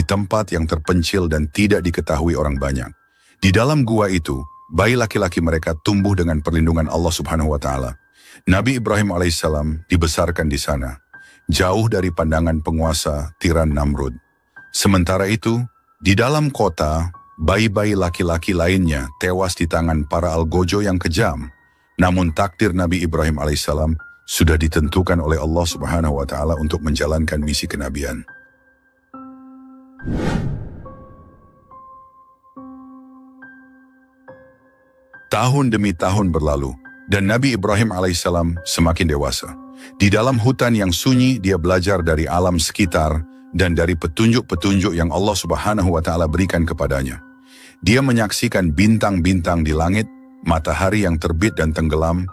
tempat yang terpencil dan tidak diketahui orang banyak. Di dalam gua itu, bayi laki-laki mereka tumbuh dengan perlindungan Allah Subhanahu wa Ta'ala. Nabi Ibrahim alaihissalam dibesarkan di sana, jauh dari pandangan penguasa tiran Namrud. Sementara itu, di dalam kota, bayi-bayi laki-laki lainnya tewas di tangan para algojo yang kejam. Namun takdir Nabi Ibrahim alaihissalam sudah ditentukan oleh Allah Subhanahu wa Ta'ala untuk menjalankan misi kenabian. Tahun demi tahun berlalu, dan Nabi Ibrahim alaihissalam semakin dewasa. Di dalam hutan yang sunyi, dia belajar dari alam sekitar dan dari petunjuk-petunjuk yang Allah Subhanahu wa Ta'ala berikan kepadanya. Dia menyaksikan bintang-bintang di langit, matahari yang terbit dan tenggelam,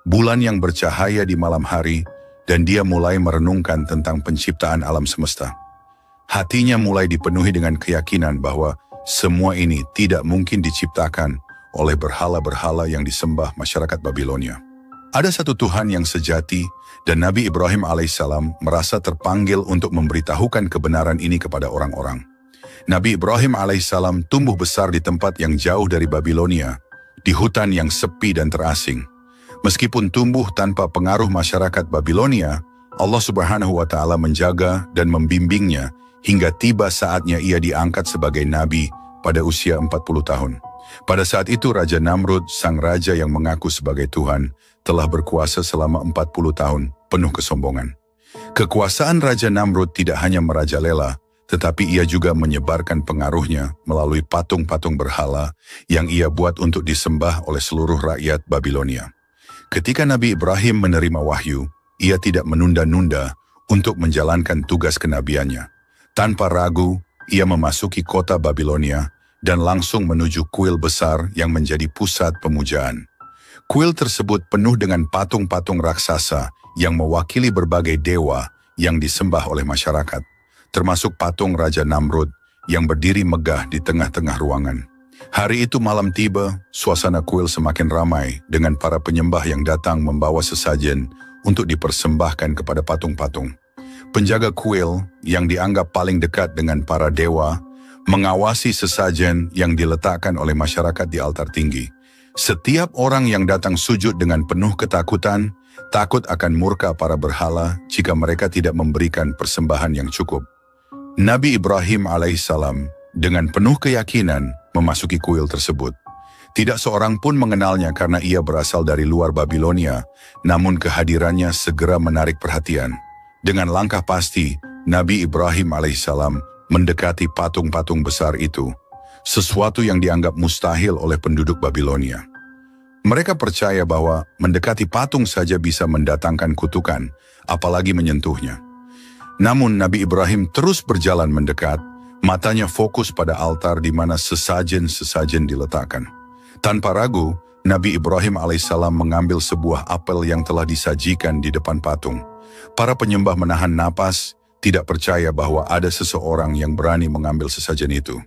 bulan yang bercahaya di malam hari, dan dia mulai merenungkan tentang penciptaan alam semesta. Hatinya mulai dipenuhi dengan keyakinan bahwa semua ini tidak mungkin diciptakan oleh berhala-berhala yang disembah masyarakat Babilonia. Ada satu Tuhan yang sejati, dan Nabi Ibrahim alaihissalam merasa terpanggil untuk memberitahukan kebenaran ini kepada orang-orang. Nabi Ibrahim alaihissalam tumbuh besar di tempat yang jauh dari Babilonia, di hutan yang sepi dan terasing. Meskipun tumbuh tanpa pengaruh masyarakat Babilonia, Allah Subhanahu wa Ta'ala menjaga dan membimbingnya hingga tiba saatnya ia diangkat sebagai nabi pada usia 40 tahun. Pada saat itu Raja Namrud, sang raja yang mengaku sebagai Tuhan, telah berkuasa selama 40 tahun, penuh kesombongan. Kekuasaan Raja Namrud tidak hanya merajalela, tetapi ia juga menyebarkan pengaruhnya melalui patung-patung berhala yang ia buat untuk disembah oleh seluruh rakyat Babilonia. Ketika Nabi Ibrahim menerima wahyu, ia tidak menunda-nunda untuk menjalankan tugas kenabiannya. Tanpa ragu, ia memasuki kota Babilonia dan langsung menuju kuil besar yang menjadi pusat pemujaan. Kuil tersebut penuh dengan patung-patung raksasa yang mewakili berbagai dewa yang disembah oleh masyarakat, termasuk patung Raja Namrud yang berdiri megah di tengah-tengah ruangan. Hari itu malam tiba, suasana kuil semakin ramai dengan para penyembah yang datang membawa sesajen untuk dipersembahkan kepada patung-patung. Penjaga kuil yang dianggap paling dekat dengan para dewa mengawasi sesajen yang diletakkan oleh masyarakat di altar tinggi. Setiap orang yang datang sujud dengan penuh ketakutan, takut akan murka para berhala jika mereka tidak memberikan persembahan yang cukup. Nabi Ibrahim alaihissalam dengan penuh keyakinan memasuki kuil tersebut. Tidak seorang pun mengenalnya karena ia berasal dari luar Babilonia, namun kehadirannya segera menarik perhatian. Dengan langkah pasti, Nabi Ibrahim alaihissalam mendekati patung-patung besar itu, sesuatu yang dianggap mustahil oleh penduduk Babilonia. Mereka percaya bahwa mendekati patung saja bisa mendatangkan kutukan, apalagi menyentuhnya. Namun Nabi Ibrahim terus berjalan mendekat, matanya fokus pada altar di mana sesajen-sesajen diletakkan. Tanpa ragu, Nabi Ibrahim alaihissalam mengambil sebuah apel yang telah disajikan di depan patung. Para penyembah menahan napas, tidak percaya bahwa ada seseorang yang berani mengambil sesajen itu.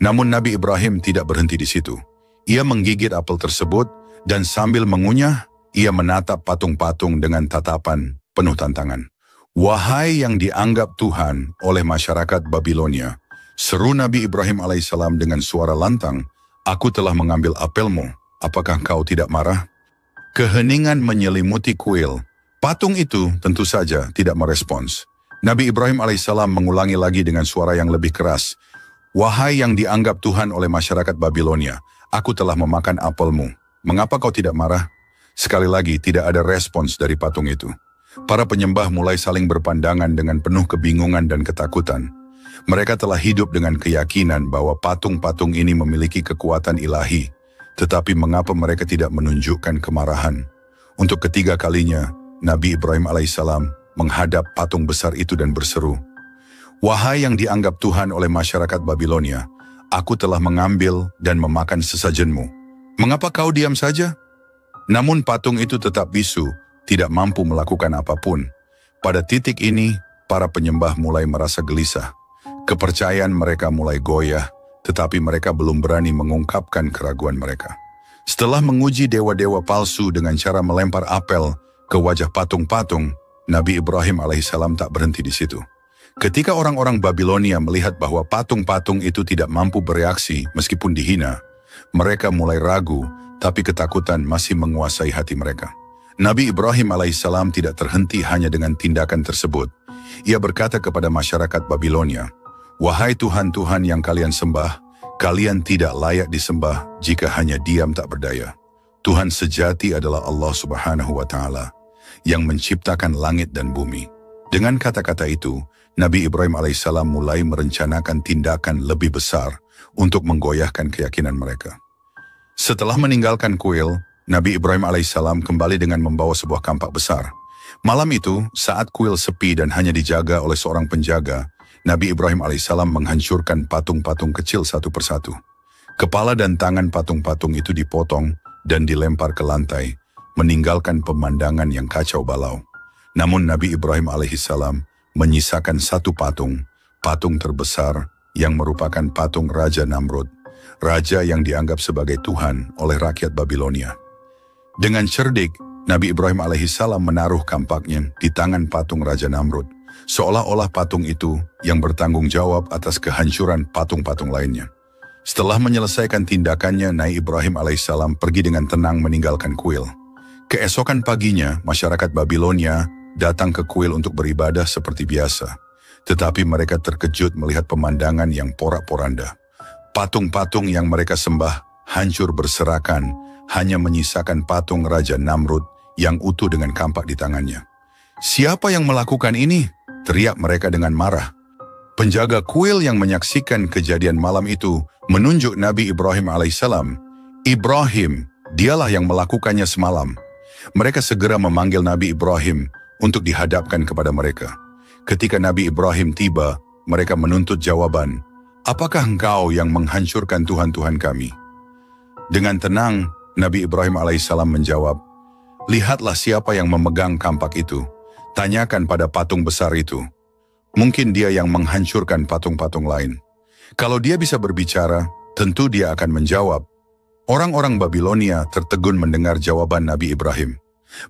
Namun Nabi Ibrahim tidak berhenti di situ. Ia menggigit apel tersebut dan sambil mengunyah, ia menatap patung-patung dengan tatapan penuh tantangan. "Wahai yang dianggap Tuhan oleh masyarakat Babilonia," seru Nabi Ibrahim alaihissalam dengan suara lantang, "aku telah mengambil apelmu, apakah kau tidak marah?" Keheningan menyelimuti kuil. Patung itu tentu saja tidak merespons. Nabi Ibrahim alaihissalam mengulangi lagi dengan suara yang lebih keras, "Wahai yang dianggap Tuhan oleh masyarakat Babilonia, aku telah memakan apelmu. Mengapa kau tidak marah?" Sekali lagi tidak ada respons dari patung itu. Para penyembah mulai saling berpandangan dengan penuh kebingungan dan ketakutan. Mereka telah hidup dengan keyakinan bahwa patung-patung ini memiliki kekuatan ilahi, tetapi mengapa mereka tidak menunjukkan kemarahan? Untuk ketiga kalinya, Nabi Ibrahim alaihissalam menghadap patung besar itu dan berseru, "Wahai yang dianggap Tuhan oleh masyarakat Babilonia, aku telah mengambil dan memakan sesajenmu. Mengapa kau diam saja?" Namun patung itu tetap bisu, tidak mampu melakukan apapun. Pada titik ini, para penyembah mulai merasa gelisah. Kepercayaan mereka mulai goyah, tetapi mereka belum berani mengungkapkan keraguan mereka. Setelah menguji dewa-dewa palsu dengan cara melempar apel ke wajah patung-patung, Nabi Ibrahim alaihissalam tak berhenti di situ. Ketika orang-orang Babilonia melihat bahwa patung-patung itu tidak mampu bereaksi meskipun dihina, mereka mulai ragu, tapi ketakutan masih menguasai hati mereka. Nabi Ibrahim alaihissalam tidak terhenti hanya dengan tindakan tersebut. Ia berkata kepada masyarakat Babilonia, "Wahai Tuhan-Tuhan yang kalian sembah, kalian tidak layak disembah jika hanya diam tak berdaya. Tuhan sejati adalah Allah Subhanahu wa Ta'ala yang menciptakan langit dan bumi." Dengan kata-kata itu, Nabi Ibrahim alaihissalam mulai merencanakan tindakan lebih besar untuk menggoyahkan keyakinan mereka. Setelah meninggalkan kuil, Nabi Ibrahim alaihissalam kembali dengan membawa sebuah kampak besar. Malam itu, saat kuil sepi dan hanya dijaga oleh seorang penjaga, Nabi Ibrahim alaihissalam menghancurkan patung-patung kecil satu persatu. Kepala dan tangan patung-patung itu dipotong dan dilempar ke lantai, meninggalkan pemandangan yang kacau balau. Namun Nabi Ibrahim alaihissalam menyisakan satu patung, patung terbesar yang merupakan patung Raja Namrud, raja yang dianggap sebagai Tuhan oleh rakyat Babilonia. Dengan cerdik, Nabi Ibrahim alaihissalam menaruh kampaknya di tangan patung Raja Namrud, seolah-olah patung itu yang bertanggung jawab atas kehancuran patung-patung lainnya. Setelah menyelesaikan tindakannya, Nabi Ibrahim alaihissalam pergi dengan tenang meninggalkan kuil. Keesokan paginya, masyarakat Babilonia datang ke kuil untuk beribadah seperti biasa. Tetapi mereka terkejut melihat pemandangan yang porak-poranda. Patung-patung yang mereka sembah hancur berserakan, hanya menyisakan patung Raja Namrud yang utuh dengan kampak di tangannya. "Siapa yang melakukan ini?" teriak mereka dengan marah. Penjaga kuil yang menyaksikan kejadian malam itu menunjuk Nabi Ibrahim alaihissalam. "Ibrahim, dialah yang melakukannya semalam." Mereka segera memanggil Nabi Ibrahim untuk dihadapkan kepada mereka. Ketika Nabi Ibrahim tiba, mereka menuntut jawaban, "Apakah engkau yang menghancurkan Tuhan-Tuhan kami?" Dengan tenang, Nabi Ibrahim alaihissalam menjawab, "Lihatlah siapa yang memegang kampak itu. Tanyakan pada patung besar itu. Mungkin dia yang menghancurkan patung-patung lain. Kalau dia bisa berbicara, tentu dia akan menjawab." Orang-orang Babilonia tertegun mendengar jawaban Nabi Ibrahim.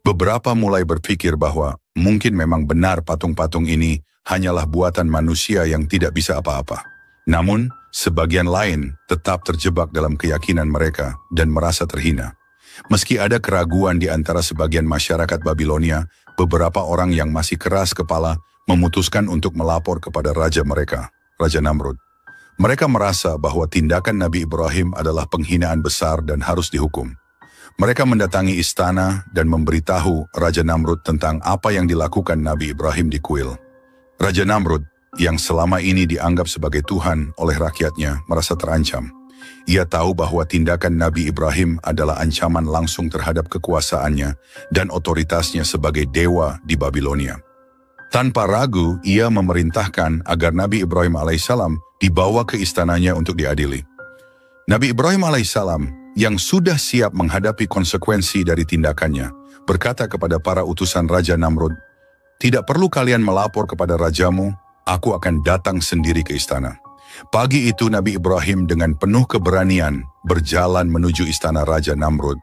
Beberapa mulai berpikir bahwa mungkin memang benar patung-patung ini hanyalah buatan manusia yang tidak bisa apa-apa. Namun, sebagian lain tetap terjebak dalam keyakinan mereka dan merasa terhina. Meski ada keraguan di antara sebagian masyarakat Babilonia, beberapa orang yang masih keras kepala memutuskan untuk melapor kepada raja mereka, Raja Namrud. Mereka merasa bahwa tindakan Nabi Ibrahim adalah penghinaan besar dan harus dihukum. Mereka mendatangi istana dan memberitahu Raja Namrud tentang apa yang dilakukan Nabi Ibrahim di kuil. Raja Namrud, yang selama ini dianggap sebagai Tuhan oleh rakyatnya, merasa terancam. Ia tahu bahwa tindakan Nabi Ibrahim adalah ancaman langsung terhadap kekuasaannya dan otoritasnya sebagai dewa di Babilonia. Tanpa ragu, ia memerintahkan agar Nabi Ibrahim alaihissalam dibawa ke istananya untuk diadili. Nabi Ibrahim alaihissalam yang sudah siap menghadapi konsekuensi dari tindakannya, berkata kepada para utusan Raja Namrud, "Tidak perlu kalian melapor kepada rajamu, aku akan datang sendiri ke istana." Pagi itu Nabi Ibrahim dengan penuh keberanian berjalan menuju istana Raja Namrud,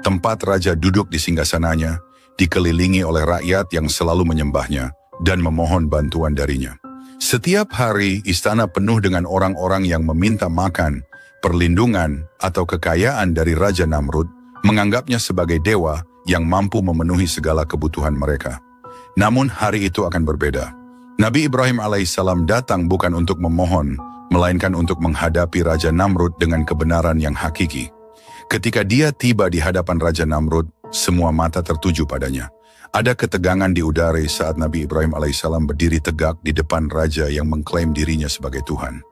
tempat raja duduk di singgasananya, dikelilingi oleh rakyat yang selalu menyembahnya dan memohon bantuan darinya. Setiap hari istana penuh dengan orang-orang yang meminta makan, perlindungan, atau kekayaan dari Raja Namrud, menganggapnya sebagai dewa yang mampu memenuhi segala kebutuhan mereka. Namun hari itu akan berbeda. Nabi Ibrahim alaihissalam datang bukan untuk memohon, melainkan untuk menghadapi Raja Namrud dengan kebenaran yang hakiki. Ketika dia tiba di hadapan Raja Namrud, semua mata tertuju padanya. Ada ketegangan di udara saat Nabi Ibrahim alaihissalam berdiri tegak di depan raja yang mengklaim dirinya sebagai Tuhan.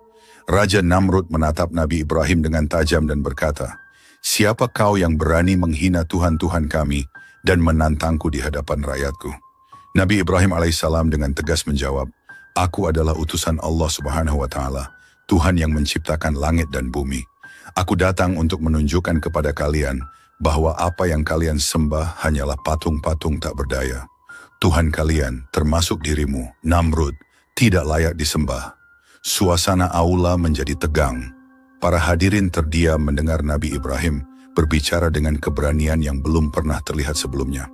Raja Namrud menatap Nabi Ibrahim dengan tajam dan berkata, "Siapa kau yang berani menghina Tuhan-Tuhan kami dan menantangku di hadapan rakyatku?" Nabi Ibrahim alaihissalam dengan tegas menjawab, "Aku adalah utusan Allah Subhanahu wa Ta'ala, Tuhan yang menciptakan langit dan bumi. Aku datang untuk menunjukkan kepada kalian bahwa apa yang kalian sembah hanyalah patung-patung tak berdaya. Tuhan kalian, termasuk dirimu, Namrud, tidak layak disembah." Suasana aula menjadi tegang. Para hadirin terdiam mendengar Nabi Ibrahim berbicara dengan keberanian yang belum pernah terlihat sebelumnya.